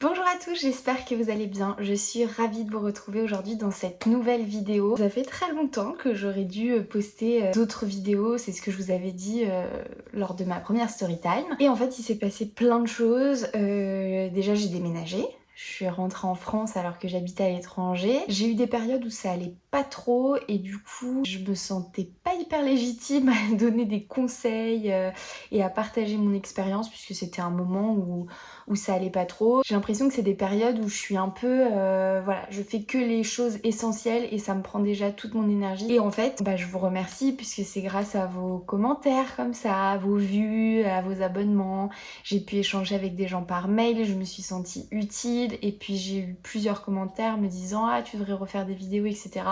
Bonjour à tous, j'espère que vous allez bien. Je suis ravie de vous retrouver aujourd'hui dans cette nouvelle vidéo. Ça fait très longtemps que j'aurais dû poster d'autres vidéos, c'est ce que je vous avais dit lors de ma première story time. Et en fait, il s'est passé plein de choses. Déjà, j'ai déménagé. Je suis rentrée en France alors que j'habitais à l'étranger. J'ai eu des périodes où ça allait pas trop et du coup je me sentais pas hyper légitime à donner des conseils et à partager mon expérience puisque c'était un moment où ça allait pas trop. J'ai l'impression que c'est des périodes où je suis un peu voilà, je fais que les choses essentielles et ça me prend déjà toute mon énergie. Et en fait, je vous remercie puisque c'est grâce à vos commentaires comme ça, à vos vues, à vos abonnements. J'ai pu échanger avec des gens par mail, je me suis sentie utile et puis j'ai eu plusieurs commentaires me disant ah tu devrais refaire des vidéos, etc.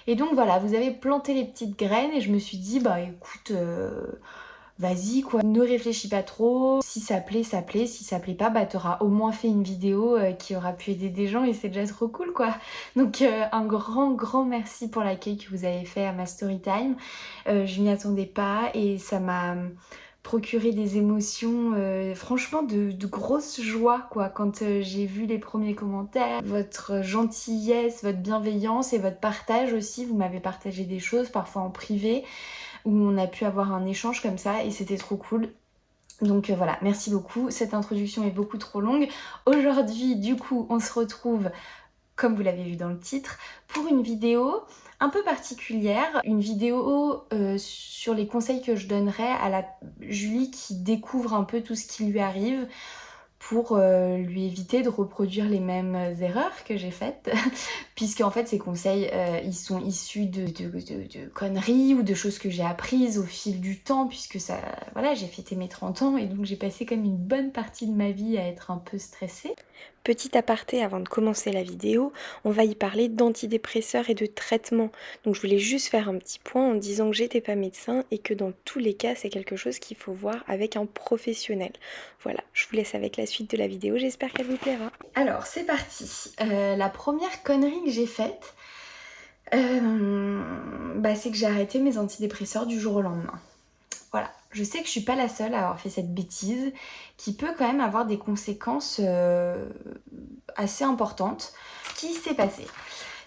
Et donc voilà, vous avez planté les petites graines et je me suis dit écoute, vas-y quoi, ne réfléchis pas trop, si ça plaît, ça plaît, si ça plaît pas, t'auras au moins fait une vidéo qui aura pu aider des gens et c'est déjà trop cool quoi. Donc un grand merci pour l'accueil que vous avez fait à ma story time. Je m'y attendais pas et ça m'a procuré des émotions franchement de grosse joie quoi quand j'ai vu les premiers commentaires, votre gentillesse, votre bienveillance et votre partage aussi. Vous m'avez partagé des choses parfois en privé où on a pu avoir un échange comme ça et c'était trop cool. Donc voilà, merci beaucoup. Cette introduction est beaucoup trop longue. Aujourd'hui, du coup, on se retrouve, comme vous l'avez vu dans le titre, pour une vidéo un peu particulière, une vidéo sur les conseils que je donnerais à la Julie qui découvre un peu tout ce qui lui arrive pour lui éviter de reproduire les mêmes erreurs que j'ai faites, puisque en fait ces conseils ils sont issus de conneries ou de choses que j'ai apprises au fil du temps, puisque ça, voilà, j'ai fêté mes 30 ans et donc j'ai passé comme une bonne partie de ma vie à être un peu stressée. Petit aparté avant de commencer la vidéo, on va y parler d'antidépresseurs et de traitements. Donc je voulais juste faire un petit point en disant que j'étais pas médecin et que dans tous les cas c'est quelque chose qu'il faut voir avec un professionnel. Voilà, je vous laisse avec la suite de la vidéo, j'espère qu'elle vous plaira. Alors c'est parti. La première connerie que j'ai faite, c'est que j'ai arrêté mes antidépresseurs du jour au lendemain. Voilà, je sais que je suis pas la seule à avoir fait cette bêtise qui peut quand même avoir des conséquences assez importantes. Ce qui s'est passé,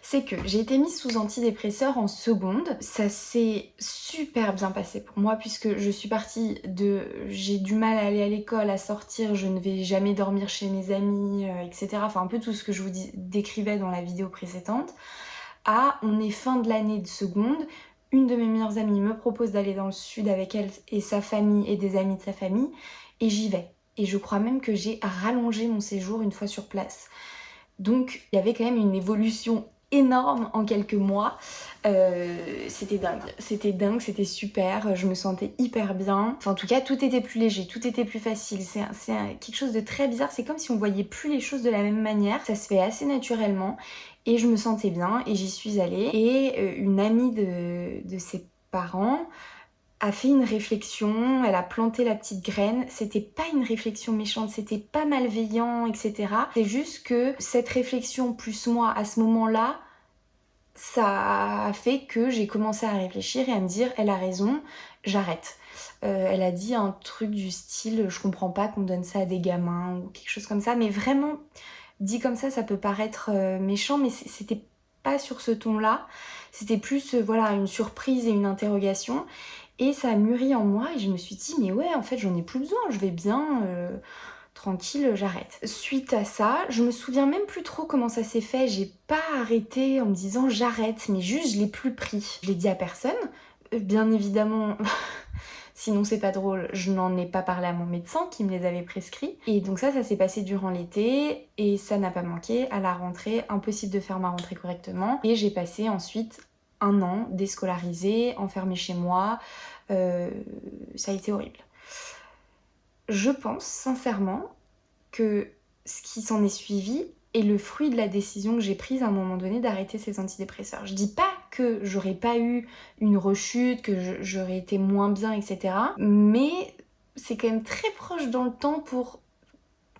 c'est que j'ai été mise sous antidépresseur en seconde. Ça s'est super bien passé pour moi puisque je suis partie de j'ai du mal à aller à l'école, à sortir, je ne vais jamais dormir chez mes amis, etc. Enfin un peu tout ce que je vous décrivais dans la vidéo précédente. À on est fin de l'année de seconde, une de mes meilleures amies me propose d'aller dans le sud avec elle et sa famille et des amis de sa famille et j'y vais. Et je crois même que j'ai rallongé mon séjour une fois sur place. Donc il y avait quand même une évolution énorme en quelques mois. C'était dingue, c'était super, je me sentais hyper bien. Enfin en tout cas tout était plus léger, tout était plus facile. C'est quelque chose de très bizarre, c'est comme si on voyait plus les choses de la même manière. Ça se fait assez naturellement et je me sentais bien et j'y suis allée. Et une amie de ses parents a fait une réflexion, elle a planté la petite graine. C'était pas une réflexion méchante, c'était pas malveillant, etc. C'est juste que cette réflexion plus moi à ce moment-là, ça a fait que j'ai commencé à réfléchir et à me dire elle a raison, j'arrête. Elle a dit un truc du style je comprends pas qu'on donne ça à des gamins ou quelque chose comme ça, mais vraiment dit comme ça peut paraître méchant, mais c'était pas sur ce ton-là. C'était plus voilà une surprise et une interrogation. Et ça a mûri en moi et je me suis dit mais ouais en fait j'en ai plus besoin, je vais bien, tranquille, j'arrête. Suite à ça, je me souviens même plus trop comment ça s'est fait, j'ai pas arrêté en me disant j'arrête, mais juste je l'ai plus pris. Je l'ai dit à personne, bien évidemment... Sinon c'est pas drôle, je n'en ai pas parlé à mon médecin qui me les avait prescrits. Et donc ça s'est passé durant l'été et ça n'a pas manqué. À la rentrée, impossible de faire ma rentrée correctement. Et j'ai passé ensuite un an déscolarisée, enfermée chez moi. Ça a été horrible. Je pense sincèrement que ce qui s'en est suivi est le fruit de la décision que j'ai prise à un moment donné d'arrêter ces antidépresseurs. Je dis pas que j'aurais pas eu une rechute, que j'aurais été moins bien, etc. Mais c'est quand même très proche dans le temps pour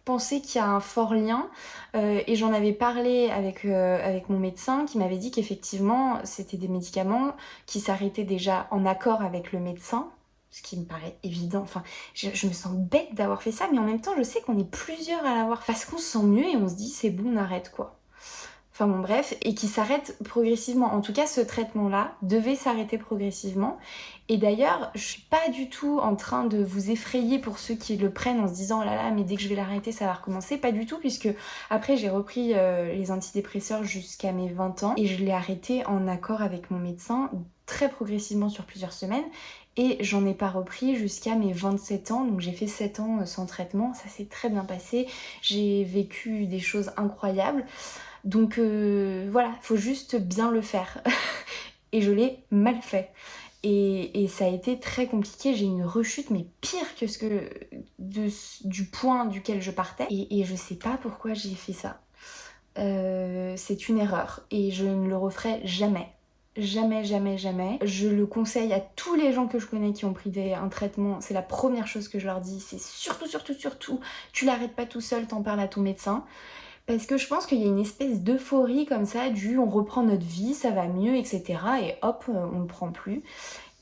penser qu'il y a un fort lien. Et j'en avais parlé avec mon médecin qui m'avait dit qu'effectivement c'était des médicaments qui s'arrêtaient déjà en accord avec le médecin, ce qui me paraît évident. Enfin, je me sens bête d'avoir fait ça, mais en même temps, je sais qu'on est plusieurs à l'avoir fait parce qu'on se sent mieux et on se dit c'est bon, on arrête quoi. Enfin bon bref, et qui s'arrête progressivement. En tout cas, ce traitement-là devait s'arrêter progressivement. Et d'ailleurs, je suis pas du tout en train de vous effrayer pour ceux qui le prennent en se disant oh là là, mais dès que je vais l'arrêter, ça va recommencer. Pas du tout, puisque après j'ai repris les antidépresseurs jusqu'à mes 20 ans et je l'ai arrêté en accord avec mon médecin très progressivement sur plusieurs semaines. Et j'en ai pas repris jusqu'à mes 27 ans, donc j'ai fait 7 ans sans traitement, ça s'est très bien passé, j'ai vécu des choses incroyables. Donc voilà, faut juste bien le faire. Et je l'ai mal fait. Et ça a été très compliqué, j'ai eu une rechute, mais pire que du point duquel je partais. Et je sais pas pourquoi j'ai fait ça. C'est une erreur et je ne le referai jamais. Jamais, jamais, jamais. Je le conseille à tous les gens que je connais qui ont pris un traitement. C'est la première chose que je leur dis. C'est surtout, surtout, surtout, tu l'arrêtes pas tout seul, t'en parles à ton médecin. Parce que je pense qu'il y a une espèce d'euphorie comme ça, on reprend notre vie, ça va mieux, etc. Et hop, on le prend plus.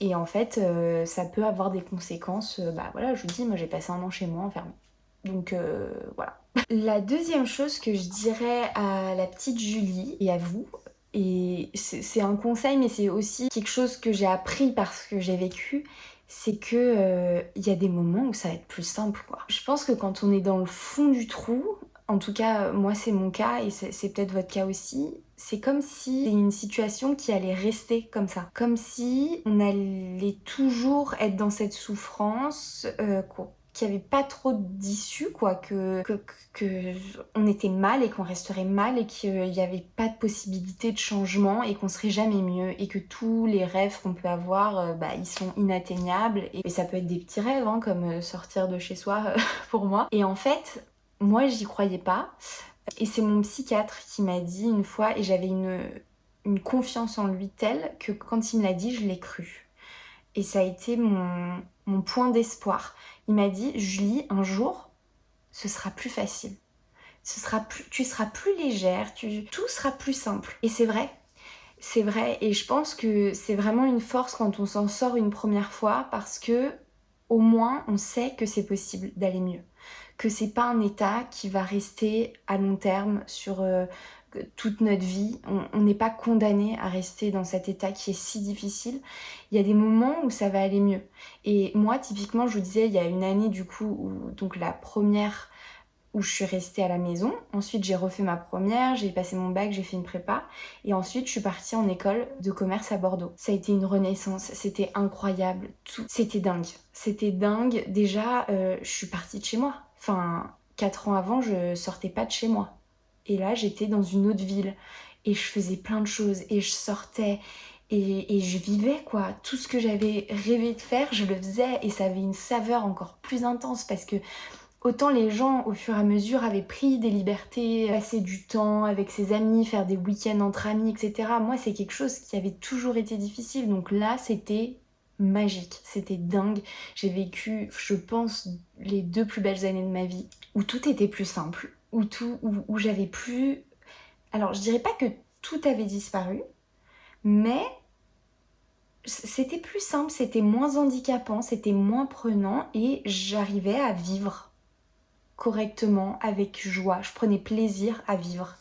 Et en fait, ça peut avoir des conséquences. Bah voilà, je vous dis, moi j'ai passé 1 an chez moi enfermée. Donc voilà. La deuxième chose que je dirais à la petite Julie et à vous, et c'est un conseil, mais c'est aussi quelque chose que j'ai appris parce que j'ai vécu, c'est que y a des moments où ça va être plus simple, quoi. Je pense que quand on est dans le fond du trou, en tout cas moi c'est mon cas et c'est peut-être votre cas aussi, c'est comme si c'est une situation qui allait rester comme ça. Comme si on allait toujours être dans cette souffrance, qu'il n'y avait pas trop d'issue, quoi, que on était mal et qu'on resterait mal et qu'il n'y avait pas de possibilité de changement et qu'on serait jamais mieux et que tous les rêves qu'on peut avoir, ils sont inatteignables et ça peut être des petits rêves, hein, comme sortir de chez soi pour moi. Et en fait, moi j'y croyais pas et c'est mon psychiatre qui m'a dit une fois et j'avais une confiance en lui telle que quand il me l'a dit, je l'ai cru. Et ça a été mon point d'espoir. Il m'a dit, Julie, un jour, ce sera plus facile. Tu seras plus légère, tout sera plus simple. Et c'est vrai. Et je pense que c'est vraiment une force quand on s'en sort une première fois parce que au moins on sait que c'est possible d'aller mieux. Que c'est pas un état qui va rester à long terme sur toute notre vie. On n'est pas condamné à rester dans cet état qui est si difficile. Il y a des moments où ça va aller mieux. Et moi, typiquement, je vous disais, il y a une année du coup, donc la première où je suis restée à la maison. Ensuite, j'ai refait ma première, j'ai passé mon bac, j'ai fait une prépa. Et ensuite, je suis partie en école de commerce à Bordeaux. Ça a été une renaissance, c'était incroyable. C'était dingue. C'était dingue. Déjà, je suis partie de chez moi. Enfin, 4 ans avant, je sortais pas de chez moi. Et là, j'étais dans une autre ville. Et je faisais plein de choses. Et je sortais. Et je vivais, quoi. Tout ce que j'avais rêvé de faire, je le faisais. Et ça avait une saveur encore plus intense parce que autant les gens, au fur et à mesure, avaient pris des libertés, passer du temps avec ses amis, faire des week-ends entre amis, etc. Moi, c'est quelque chose qui avait toujours été difficile. Donc là, c'était magique, c'était dingue. J'ai vécu, je pense, les 2 plus belles années de ma vie, où tout était plus simple, où j'avais plus... Alors, je dirais pas que tout avait disparu, mais c'était plus simple, c'était moins handicapant, c'était moins prenant et j'arrivais à vivre correctement, avec joie. Je prenais plaisir à vivre,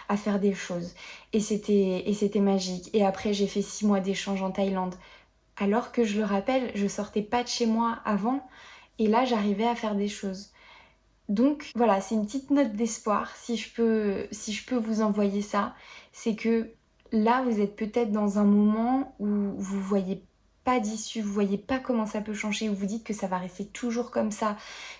à faire des choses. Et c'était magique. Et après, j'ai fait 6 mois d'échange en Thaïlande. Alors que je le rappelle, je sortais pas de chez moi avant. Et là, j'arrivais à faire des choses. Donc voilà, c'est une petite note d'espoir, si je peux vous envoyer ça. C'est que là, vous êtes peut-être dans un moment où vous voyez pas d'issue, vous voyez pas comment ça peut changer, où vous dites que ça va rester toujours comme ça,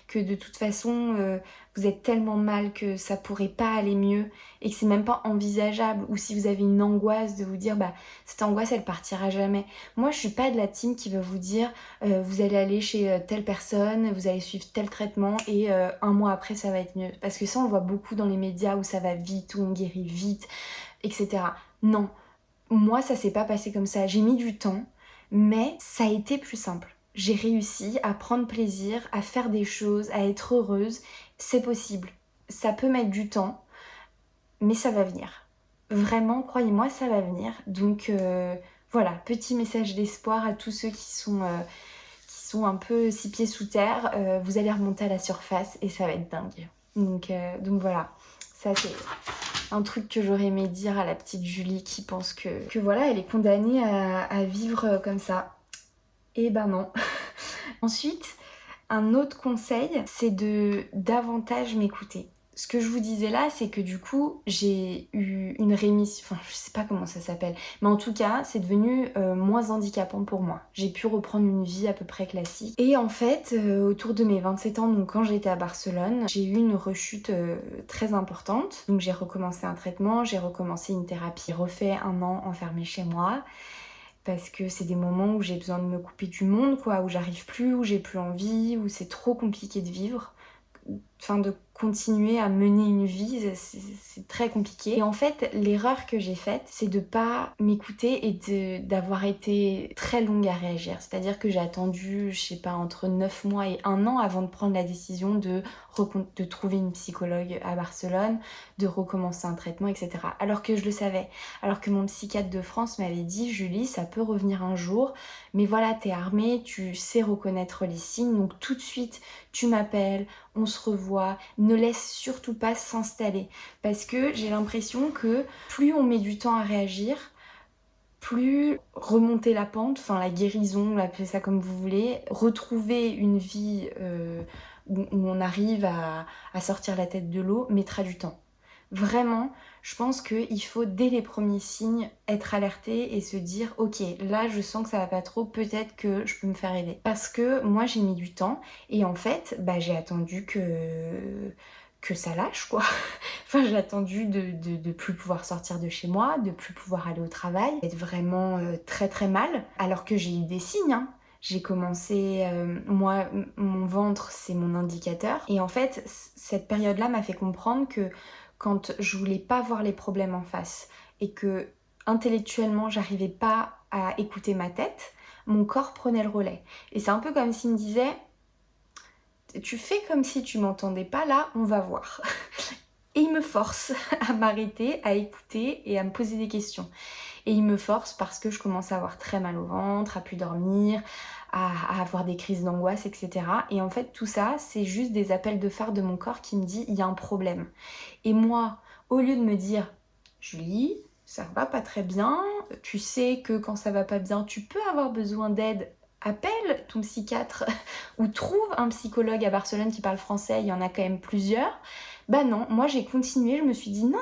que de toute façon, vous êtes tellement mal que ça pourrait pas aller mieux et que c'est même pas envisageable. Ou si vous avez une angoisse de vous dire, bah cette angoisse, elle partira jamais. Moi, je suis pas de la team qui va vous dire vous allez aller chez telle personne, vous allez suivre tel traitement et 1 mois après ça va être mieux. Parce que ça on le voit beaucoup dans les médias où ça va vite, où on guérit vite, etc. Non, moi ça s'est pas passé comme ça, j'ai mis du temps, mais ça a été plus simple. J'ai réussi à prendre plaisir, à faire des choses, à être heureuse, c'est possible. Ça peut mettre du temps, mais ça va venir. Vraiment, croyez-moi, ça va venir. Donc voilà, petit message d'espoir à tous ceux qui sont sont un peu 6 pieds sous terre, vous allez remonter à la surface et ça va être dingue. Donc voilà, ça c'est un truc que j'aurais aimé dire à la petite Julie qui pense que voilà, elle est condamnée à vivre comme ça. Et ben non. Ensuite, un autre conseil, c'est de davantage m'écouter. Ce que je vous disais là, c'est que du coup, j'ai eu une rémission, enfin je sais pas comment ça s'appelle, mais en tout cas, c'est devenu moins handicapant pour moi. J'ai pu reprendre une vie à peu près classique. Et en fait, autour de mes 27 ans, donc quand j'étais à Barcelone, j'ai eu une rechute très importante. Donc j'ai recommencé un traitement, j'ai recommencé une thérapie, j'ai refait un an enfermée chez moi. Parce que c'est des moments où j'ai besoin de me couper du monde, quoi, où j'arrive plus, où j'ai plus envie, où c'est trop compliqué de vivre. Enfin, de continuer à mener une vie, c'est très compliqué. Et en fait, l'erreur que j'ai faite, c'est de pas m'écouter et d'avoir été très longue à réagir. C'est-à-dire que j'ai attendu, je sais pas, entre 9 mois et 1 an avant de prendre la décision de trouver une psychologue à Barcelone, de recommencer un traitement, etc. Alors que je le savais. Alors que mon psychiatre de France m'avait dit, Julie, ça peut revenir un jour, mais voilà, t'es armée, tu sais reconnaître les signes, donc tout de suite, tu m'appelles, on se revoit, ne laisse surtout pas s'installer. Parce que j'ai l'impression que plus on met du temps à réagir, plus remonter la pente, enfin la guérison, appelez ça comme vous voulez, retrouver une vie où on arrive à sortir la tête de l'eau, mettra du temps. Vraiment, je pense qu'il faut dès les premiers signes être alerté et se dire ok, là je sens que ça va pas trop, peut-être que je peux me faire aider. Parce que moi j'ai mis du temps et en fait j'ai attendu que ça lâche quoi. Enfin j'ai attendu de plus pouvoir sortir de chez moi, de plus pouvoir aller au travail, d'être vraiment très très mal alors que j'ai eu des signes. Hein. J'ai commencé, moi, mon ventre, c'est mon indicateur. Et en fait, cette période-là m'a fait comprendre que quand je voulais pas voir les problèmes en face et que intellectuellement, j'arrivais pas à écouter ma tête, mon corps prenait le relais. Et c'est un peu comme s'il me disait, tu fais comme si tu m'entendais pas, là, on va voir. Et il me force à m'arrêter, à écouter et à me poser des questions. Et il me force parce que je commence à avoir très mal au ventre, à plus dormir, à avoir des crises d'angoisse, etc. Et en fait, tout ça, c'est juste des appels de phare de mon corps qui me dit il y a un problème. Et moi, au lieu de me dire Julie, ça va pas très bien, tu sais que quand ça va pas bien, tu peux avoir besoin d'aide, appelle ton psychiatre ou trouve un psychologue à Barcelone qui parle français, il y en a quand même plusieurs. Bah non, moi j'ai continué, je me suis dit non,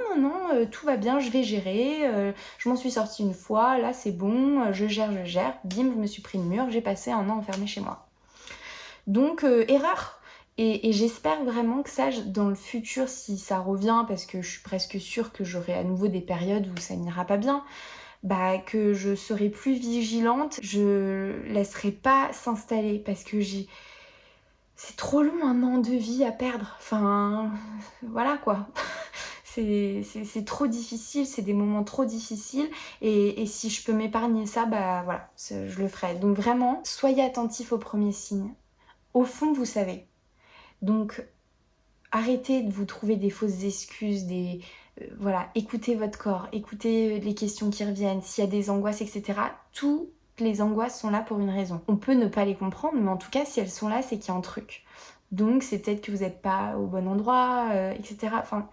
tout va bien, je vais gérer, je m'en suis sortie une fois, là c'est bon, je gère, bim, je me suis pris le mur, j'ai passé 1 an enfermée chez moi. Donc erreur. Et j'espère vraiment que ça, dans le futur, si ça revient, parce que je suis presque sûre que j'aurai à nouveau des périodes où ça n'ira pas bien, que je serai plus vigilante, je laisserai pas s'installer, parce que c'est trop long 1 an de vie à perdre. Enfin, voilà quoi. C'est trop difficile, c'est des moments trop difficiles. Et si je peux m'épargner ça, voilà, je le ferai. Donc vraiment, soyez attentifs aux premiers signes. Au fond, vous savez. Donc, arrêtez de vous trouver des fausses excuses, voilà, écoutez votre corps, écoutez les questions qui reviennent, s'il y a des angoisses, etc. Toutes les angoisses sont là pour une raison. On peut ne pas les comprendre, mais en tout cas, si elles sont là, c'est qu'il y a un truc. Donc, c'est peut-être que vous n'êtes pas au bon endroit, etc. Enfin,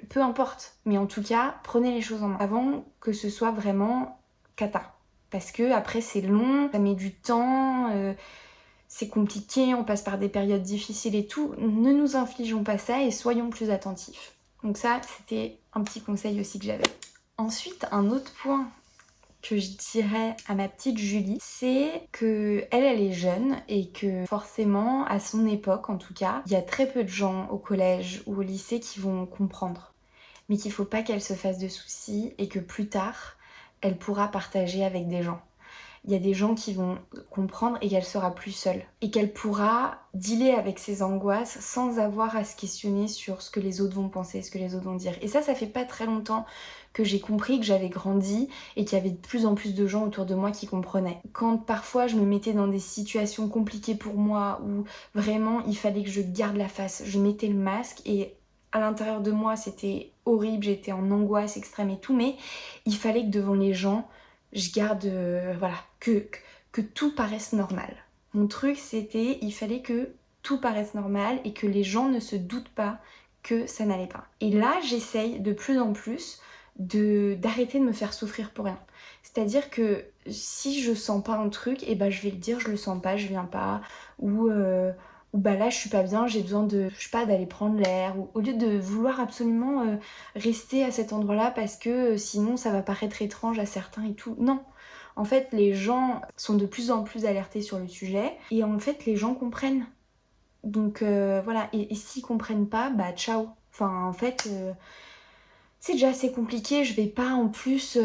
peu importe. Mais en tout cas, prenez les choses en main avant que ce soit vraiment cata. Parce que après, c'est long, ça met du temps... c'est compliqué, on passe par des périodes difficiles et tout. Ne nous infligeons pas ça et soyons plus attentifs. Donc ça, c'était un petit conseil aussi que j'avais. Ensuite, un autre point que je dirais à ma petite Julie, c'est que elle est jeune et que forcément, à son époque en tout cas, il y a très peu de gens au collège ou au lycée qui vont comprendre. Mais qu'il faut pas qu'elle se fasse de soucis et que plus tard, elle pourra partager avec des gens. Il y a des gens qui vont comprendre et qu'elle sera plus seule. Et qu'elle pourra dealer avec ses angoisses sans avoir à se questionner sur ce que les autres vont penser, ce que les autres vont dire. Et ça fait pas très longtemps que j'ai compris, que j'avais grandi et qu'il y avait de plus en plus de gens autour de moi qui comprenaient. Quand parfois je me mettais dans des situations compliquées pour moi où vraiment il fallait que je garde la face, je mettais le masque et à l'intérieur de moi c'était horrible, j'étais en angoisse extrême et tout, mais il fallait que devant les gens je garde, voilà, que tout paraisse normal. Mon truc c'était, il fallait que tout paraisse normal et que les gens ne se doutent pas que ça n'allait pas. Et là, j'essaye de plus en plus d'arrêter de me faire souffrir pour rien. C'est-à-dire que si je sens pas un truc, et ben je vais le dire, je le sens pas, je viens pas, ou bah là je suis pas bien, j'ai besoin de, je sais pas, d'aller prendre l'air, ou au lieu de vouloir absolument rester à cet endroit-là parce que sinon ça va paraître étrange à certains et tout. Non. En fait, les gens sont de plus en plus alertés sur le sujet et en fait les gens comprennent. Donc voilà, et s'ils comprennent pas, bah ciao. Enfin en fait, c'est déjà assez compliqué, je vais pas en plus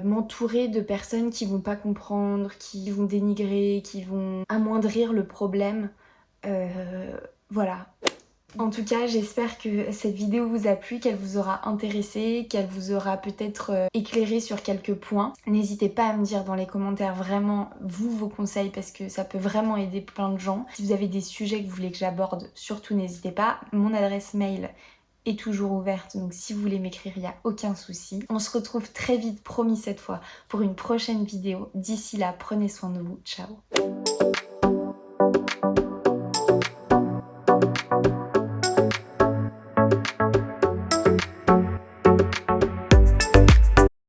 m'entourer de personnes qui vont pas comprendre, qui vont dénigrer, qui vont amoindrir le problème. Voilà. En tout cas, j'espère que cette vidéo vous a plu, qu'elle vous aura intéressé, qu'elle vous aura peut-être éclairé sur quelques points. N'hésitez pas à me dire dans les commentaires vraiment vos conseils parce que ça peut vraiment aider plein de gens. Si vous avez des sujets que vous voulez que j'aborde, surtout n'hésitez pas. Mon adresse mail est toujours ouverte, donc si vous voulez m'écrire, il n'y a aucun souci. On se retrouve très vite, promis cette fois, pour une prochaine vidéo. D'ici là, prenez soin de vous. Ciao.